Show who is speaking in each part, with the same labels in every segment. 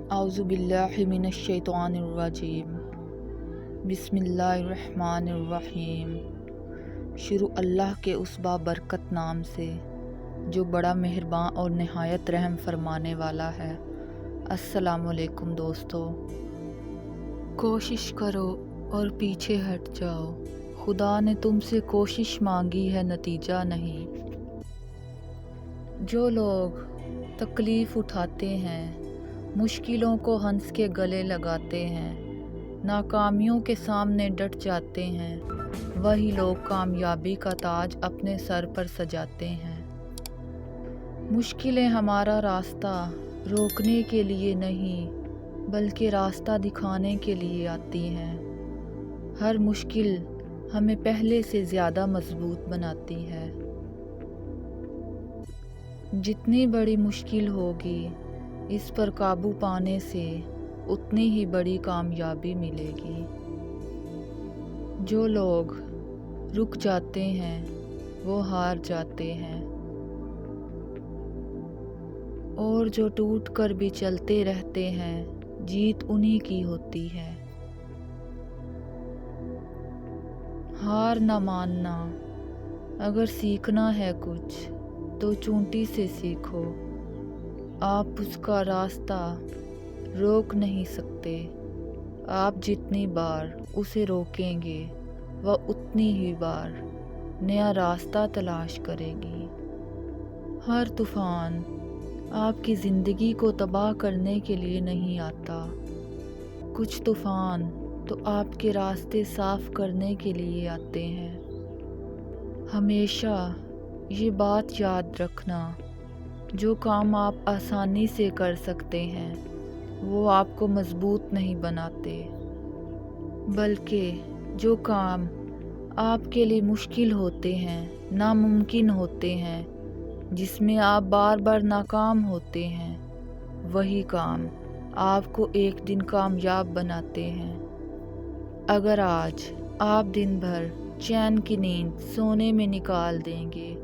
Speaker 1: अऊज़ु बिल्लाहि मिनश्शैतानिर्रजीम। बिस्मिल्लाहिर्रहमानिर्रहीम। शुरू अल्लाह के उस बाबरकत नाम से जो बड़ा मेहरबान और नहायत रहम फरमाने वाला है। अस्सलामुअलैकुम दोस्तों। कोशिश करो और पीछे हट जाओ, खुदा ने तुमसे कोशिश मांगी है, नतीजा नहीं। जो लोग तकलीफ़ उठाते हैं, मुश्किलों को हंस के गले लगाते हैं, नाकामियों के सामने डट जाते हैं, वही लोग कामयाबी का ताज अपने सर पर सजाते हैं। मुश्किलें हमारा रास्ता रोकने के लिए नहीं, बल्कि रास्ता दिखाने के लिए आती हैं। हर मुश्किल हमें पहले से ज़्यादा मजबूत बनाती है। जितनी बड़ी मुश्किल होगी, इस पर काबू पाने से उतनी ही बड़ी कामयाबी मिलेगी। जो लोग रुक जाते हैं वो हार जाते हैं, और जो टूट कर भी चलते रहते हैं, जीत उन्हीं की होती है। हार न मानना। अगर सीखना है कुछ तो चूंटी से सीखो। आप उसका रास्ता रोक नहीं सकते। आप जितनी बार उसे रोकेंगे, वह उतनी ही बार नया रास्ता तलाश करेगी। हर तूफ़ान आपकी ज़िंदगी को तबाह करने के लिए नहीं आता। कुछ तूफ़ान तो आपके रास्ते साफ़ करने के लिए आते हैं। हमेशा ये बात याद रखना, जो काम आप आसानी से कर सकते हैं वो आपको मजबूत नहीं बनाते, बल्कि जो काम आपके लिए मुश्किल होते हैं, नामुमकिन होते हैं, जिसमें आप बार बार नाकाम होते हैं, वही काम आपको एक दिन कामयाब बनाते हैं। अगर आज आप दिन भर चैन की नींद सोने में निकाल देंगे,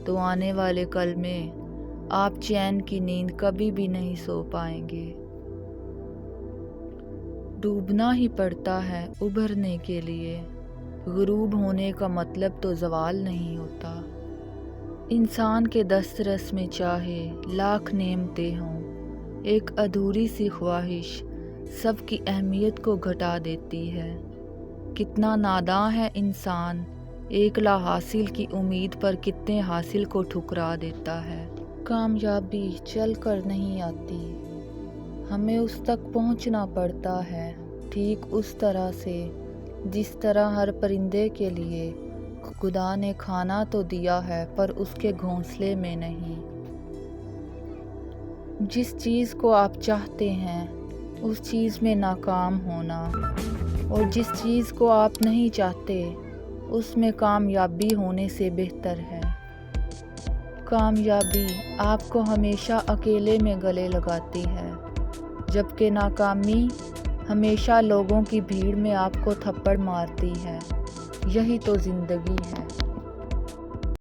Speaker 1: तो आने वाले कल में आप चैन की नींद कभी भी नहीं सो पाएंगे। डूबना ही पड़ता है उभरने के लिए। गुरूब होने का मतलब तो ज़वाल नहीं होता। इंसान के दस्तरस में चाहे लाख नेमतें हों, एक अधूरी सी ख्वाहिश सबकी अहमियत को घटा देती है। कितना नादां है इंसान, एक ला हासिल की उम्मीद पर कितने हासिल को ठुकरा देता है। कामयाबी चल कर नहीं आती, हमें उस तक पहुंचना पड़ता है, ठीक उस तरह से जिस तरह हर परिंदे के लिए खुदा ने खाना तो दिया है, पर उसके घोंसले में नहीं। जिस चीज़ को आप चाहते हैं उस चीज़ में नाकाम होना, और जिस चीज़ को आप नहीं चाहते उसमें कामयाबी होने से बेहतर है। कामयाबी आपको हमेशा अकेले में गले लगाती है, जबकि नाकामी हमेशा लोगों की भीड़ में आपको थप्पड़ मारती है। यही तो ज़िंदगी है।